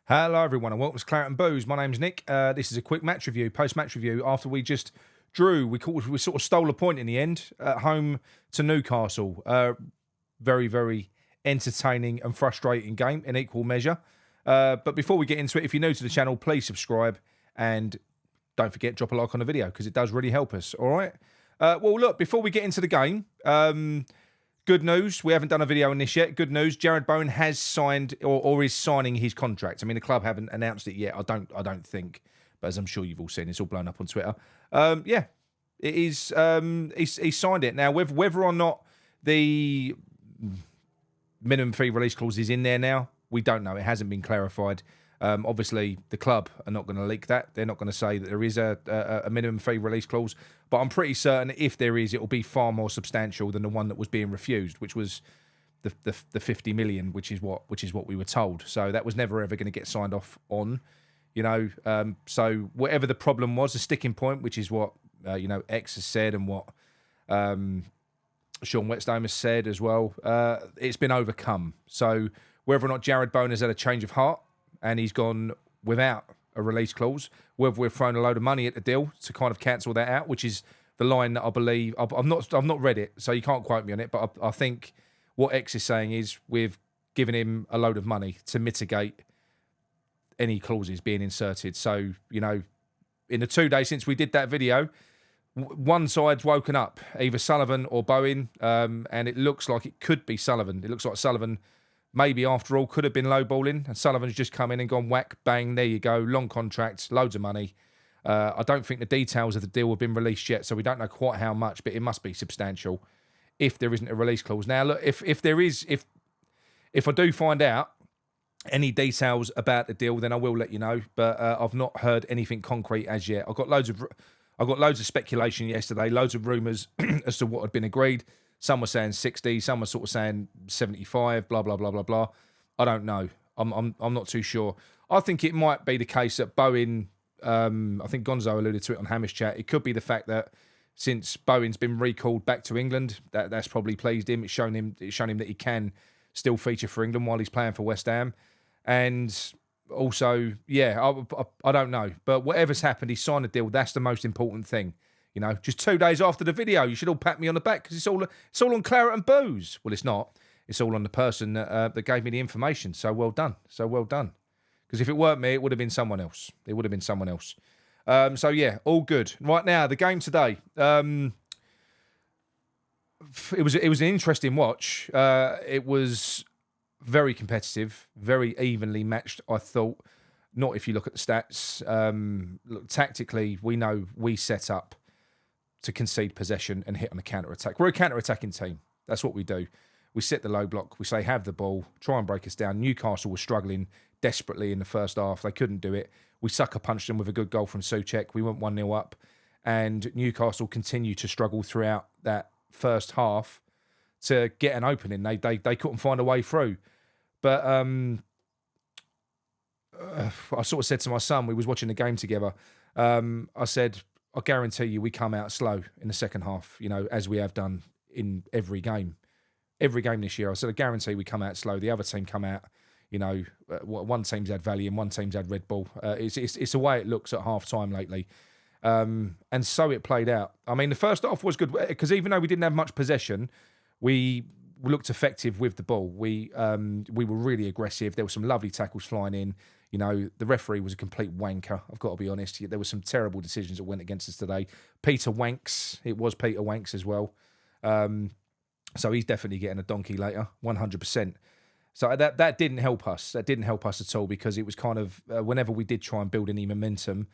Hello everyone and welcome to Claret and Booze. My name's Nick. This is a quick match review, post-match review after we just drew. We sort of stole a point in the end at home to Newcastle. Very, very entertaining and frustrating game in equal measure. But before we get into it, if you're new to the channel, please subscribe and don't forget, drop a like on the video because it does really help us, all right? Well, look, before we get into the game, good news, we haven't done a video on this yet. Good news, Jarrod Bowen has signed or is signing his contract. I mean, the club haven't announced it yet, I don't think. But as I'm sure you've all seen, it's all blown up on Twitter. Yeah, it is. He's signed it. Now, whether or not the minimum fee release clause is in there now, we don't know. It hasn't been clarified. Obviously, the club are not going to leak that. They're not going to say that there is a minimum fee release clause. But I'm pretty certain if there is, it will be far more substantial than the one that was being refused, which was the 50 million, which is what we were told. So that was never ever going to get signed off on, you know. So whatever the problem was, the sticking point, which is what X has said and what Sean Whetstone has said as well, it's been overcome. So whether or not Jarrod Bowen has had a change of heart and he's gone without a release clause, whether we've thrown a load of money at the deal to kind of cancel that out, which is the line that I believe. I've not read it, so you can't quote me on it, but I think what X is saying is we've given him a load of money to mitigate any clauses being inserted. So, you know, in the 2 days since we did that video, one side's woken up, either Sullivan or Bowen, and it looks like it could be Sullivan. It looks like Sullivan maybe after all could have been lowballing, and Sullivan's just come in and gone whack, bang, there you go, long contract, loads of money. I don't think the details of the deal have been released yet, so we don't know quite how much, but it must be substantial if there isn't a release clause. Now, look, if there is, if I do find out any details about the deal, then I will let you know, but I've not heard anything concrete as yet. I got loads of speculation yesterday, loads of rumours as to what had been agreed. Some were saying 60, some were sort of saying 75, blah, blah, blah, blah, blah. I don't know. I'm not too sure. I think it might be the case that Bowen, I think Gonzo alluded to it on Hamish Chat, it could be the fact that since Bowen's been recalled back to England, that's probably pleased him. It's shown him that he can still feature for England while he's playing for West Ham. And also, yeah, I don't know. But whatever's happened, he signed a deal. That's the most important thing. You know, just 2 days after the video, you should all pat me on the back because it's all on Claret and Booze. Well, it's not. It's all on the person that gave me the information. So well done. So well done. Because if it weren't me, it would have been someone else. It would have been someone else. So yeah, all good. Right now, the game today. It was an interesting watch. It was very competitive, very evenly matched, I thought. Not if you look at the stats. Look, tactically, we know we set up to concede possession and hit on a counter-attack. We're a counter-attacking team. That's what we do. We set the low block. We say, have the ball, try and break us down. Newcastle was struggling desperately in the first half. They couldn't do it. We sucker punched them with a good goal from Souček. We went 1-0 up. And Newcastle continued to struggle throughout that first half to get an opening. They couldn't find a way through. But I sort of said to my son, we was watching the game together, I said, I guarantee you we come out slow in the second half, you know, as we have done in every game. Every game this year, I said, I guarantee we come out slow. The other team come out, you know, one team's had Valium, one team's had Red Bull. It's the way it looks at half-time lately. And so it played out. I mean, the first half was good because even though we didn't have much possession, we looked effective with the ball. We were really aggressive. There were some lovely tackles flying in. You know, the referee was a complete wanker, I've got to be honest. There were some terrible decisions that went against us today. Peter Wanks, it was Peter Wanks as well. So he's definitely getting a donkey later, 100%. So that didn't help us. That didn't help us at all because it was kind of, whenever we did try and build any momentum,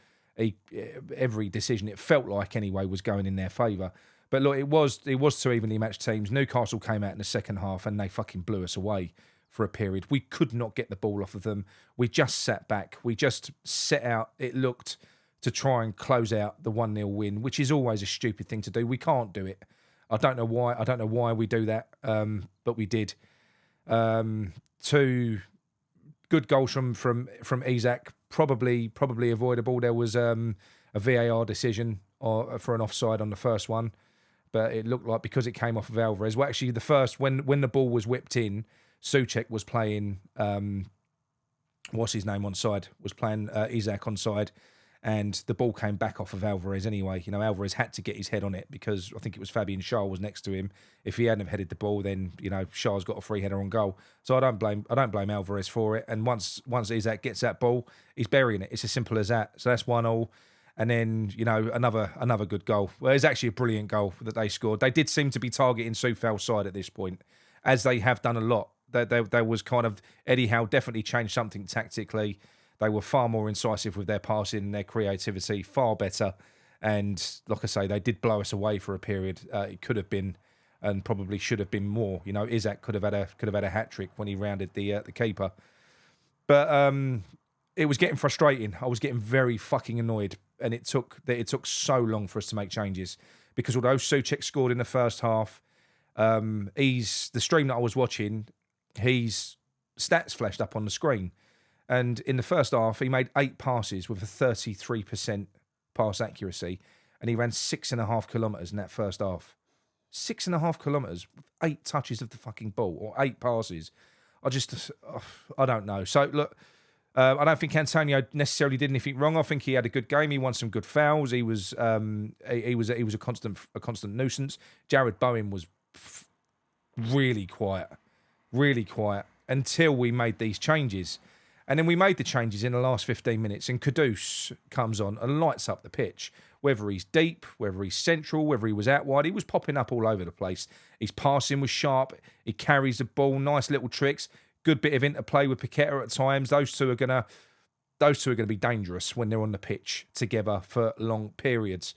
every decision, it felt like anyway, was going in their favour. But look, it was two evenly matched teams. Newcastle came out in the second half and they fucking blew us away for a period. We could not get the ball off of them. We just sat back. We just set out, it looked, to try and close out the 1-0 win, which is always a stupid thing to do. We can't do it. I don't know why. I don't know why we do that, but we did. Two good goals from Isak, probably avoidable. There was a VAR decision for an offside on the first one, but it looked like because it came off of Alvarez. Well, actually, the first when the ball was whipped in, Souček was playing what's his name onside, was playing Isaac onside, and the ball came back off of Alvarez anyway. You know, Alvarez had to get his head on it because I think it was Fabian Schär was next to him. If he hadn't have headed the ball, then you know Schär's got a free header on goal. So I don't blame Alvarez for it. And once Isaac gets that ball, he's burying it. It's as simple as that. So that's 1-1. And then, you know, another good goal. Well, it's actually a brilliant goal that they scored. They did seem to be targeting Soufal's side at this point, as they have done a lot. There was kind of, Eddie Howe definitely changed something tactically. They were far more incisive with their passing and their creativity, far better. And like I say, they did blow us away for a period. It could have been, and probably should have been more. You know, Isaac could have had a hat trick when he rounded the keeper. But it was getting frustrating. I was getting very fucking annoyed, and it took so long for us to make changes because although Souček scored in the first half, the stream that I was watching, his stats flashed up on the screen, and in the first half he made 8 passes with a 33% pass accuracy, and he ran 6.5 kilometres in that first half. 6.5 kilometres, 8 touches of the fucking ball or 8 passes. I don't know. So look. I don't think Antonio necessarily did anything wrong. I think he had a good game. He won some good fouls. He was a constant nuisance. Jared Bowen was really quiet until we made these changes, and then we made the changes in the last 15 minutes. And Kudus comes on and lights up the pitch. Whether he's deep, whether he's central, whether he was out wide, he was popping up all over the place. His passing was sharp. He carries the ball, nice little tricks. Good bit of interplay with Paqueta at times. Those two are gonna be dangerous when they're on the pitch together for long periods.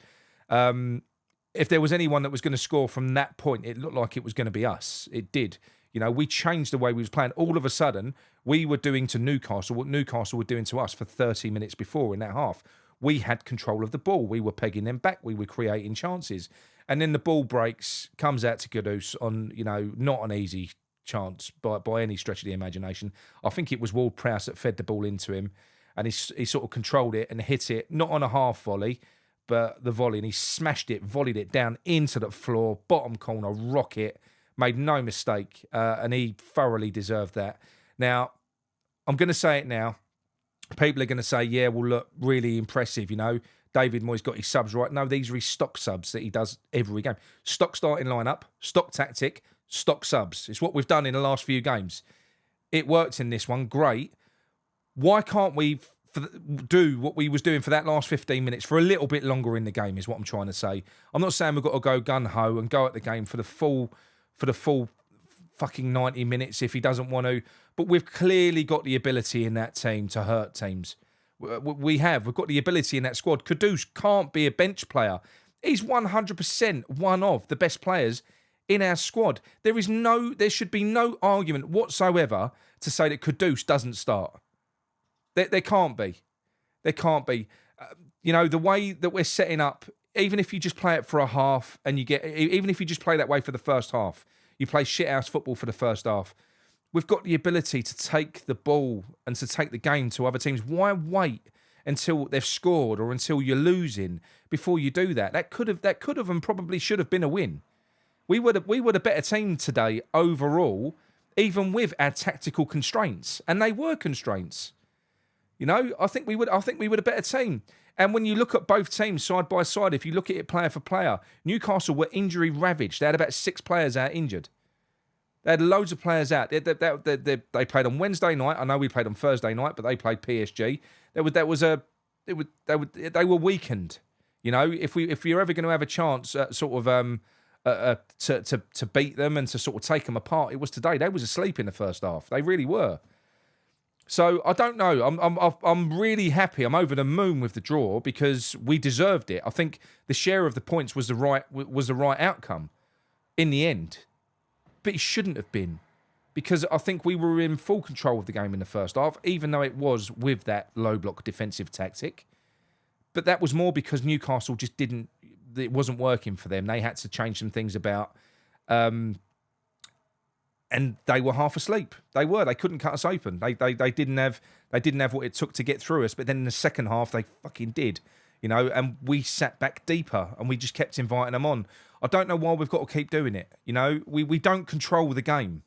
If there was anyone that was going to score from that point, it looked like it was going to be us. It did. You know, we changed the way we was playing. All of a sudden, we were doing to Newcastle what Newcastle were doing to us for 30 minutes before in that half. We had control of the ball. We were pegging them back. We were creating chances. And then the ball breaks, comes out to Kudus on, you know, not an easy chance by any stretch of the imagination. I think it was Ward-Prowse that fed the ball into him, and he sort of controlled it and hit it, not on a half volley, but the volley, and he smashed it, volleyed it down into the floor, bottom corner, rocket, made no mistake, and he thoroughly deserved that. Now, I'm going to say it now. People are going to say, yeah, well, look, really impressive, you know. David Moyes got his subs right. No, these are his stock subs that he does every game. Stock starting lineup, stock tactic, stock subs. It's what we've done in the last few games. It worked in this one, great. Why can't we do what we was doing for that last 15 minutes for a little bit longer in the game is what I'm trying to say. I'm not saying we've got to go gun-ho and go at the game for the full fucking 90 minutes if he doesn't want to, but we've clearly got the ability in that team to hurt teams. We've got the ability in that squad. Kudus can't be a bench player. He's 100% one of the best players in our squad. There should be no argument whatsoever to say that Kudus doesn't start. There can't be. There can't be. You know, the way that we're setting up, even if you just play it for a half and even if you just play that way for the first half, you play shithouse football for the first half. We've got the ability to take the ball and to take the game to other teams. Why wait until they've scored or until you're losing before you do that? That could have and probably should have been a win. We were a better team today overall, even with our tactical constraints, and they were constraints. You know, I think we were a better team. And when you look at both teams side by side, if you look at it player for player, Newcastle were injury ravaged. They had about 6 players out injured. They had loads of players out. They played on Wednesday night. I know we played on Thursday night, but they played PSG. They were weakened. You know, if you're ever going to have a chance, to beat them and to sort of take them apart, it was today. They was asleep in the first half. They really were. So I don't know. I'm really happy. I'm over the moon with the draw because we deserved it. I think the share of the points was the right outcome in the end. But it shouldn't have been, because I think we were in full control of the game in the first half, even though it was with that low block defensive tactic. But that was more because Newcastle just it wasn't working for them. They had to change some things about, and they were half asleep. They couldn't cut us open. They didn't have what it took to get through us. But then in the second half, they fucking did. You know, and we sat back deeper and we just kept inviting them on. I don't know why we've got to keep doing it. You know, we don't control the game.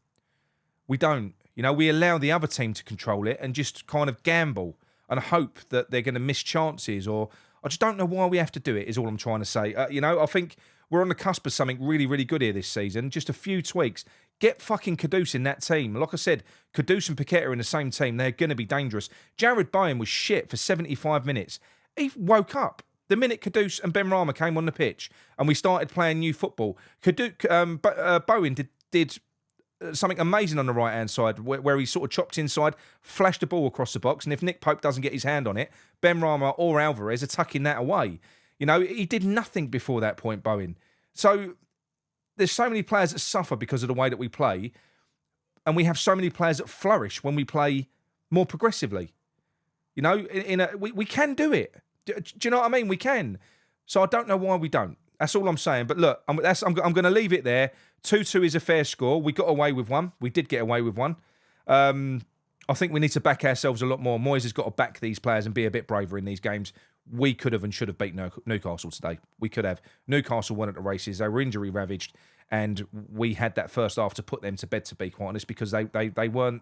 We don't. You know, we allow the other team to control it and just kind of gamble and hope that they're going to miss chances, or I just don't know why we have to do it, is all I'm trying to say. You know, I think we're on the cusp of something really, really good here this season. Just a few tweaks. Get fucking Kudus in that team. Like I said, Kudus and Paqueta in the same team. They're going to be dangerous. Jared Bowen was shit for 75 minutes. He woke up the minute Kudus and Benrahma came on the pitch and we started playing new football. Bowen did something amazing on the right-hand side where he sort of chopped inside, flashed the ball across the box, and if Nick Pope doesn't get his hand on it, Benrahma or Alvarez are tucking that away. You know, he did nothing before that point, Bowen. So there's so many players that suffer because of the way that we play, and we have so many players that flourish when we play more progressively. You know, we can do it. Do you know what I mean? We can. So I don't know why we don't. That's all I'm saying. But look, I'm going to leave it there. 2-2 is a fair score. We got away with one. We did get away with one. I think we need to back ourselves a lot more. Moyes has got to back these players and be a bit braver in these games. We could have and should have beat Newcastle today. We could have. Newcastle won at the races. They were injury ravaged, and we had that first half to put them to bed, to be quite honest, because they weren't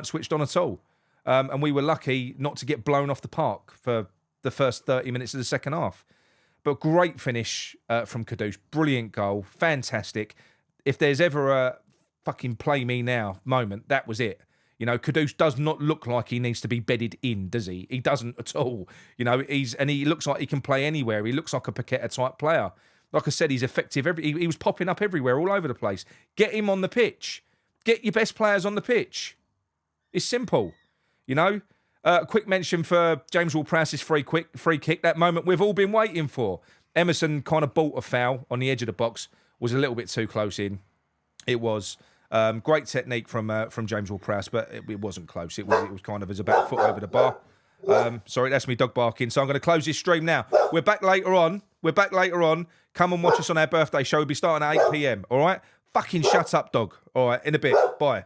switched on at all. And we were lucky not to get blown off the park for the first 30 minutes of the second half. But great finish from Kudus. Brilliant goal. Fantastic. If there's ever a fucking play me now moment, that was it. You know, Kudus does not look like he needs to be bedded in, does he? He doesn't at all. You know, he looks like he can play anywhere. He looks like a Paqueta type player. Like I said, he's effective. He was popping up everywhere, all over the place. Get him on the pitch. Get your best players on the pitch. It's simple. You know, quick mention for James Ward-Prowse's free kick. That moment we've all been waiting for. Emerson kind of bought a foul on the edge of the box. Was a little bit too close in. It was great technique from James Ward-Prowse, but it wasn't close. It was kind of as about a foot over the bar. Sorry, that's me dog barking. So I'm going to close this stream now. We're back later on. Come and watch us on our birthday show. We'll be starting at 8 p.m. All right? Fucking shut up, dog. All right, in a bit. Bye.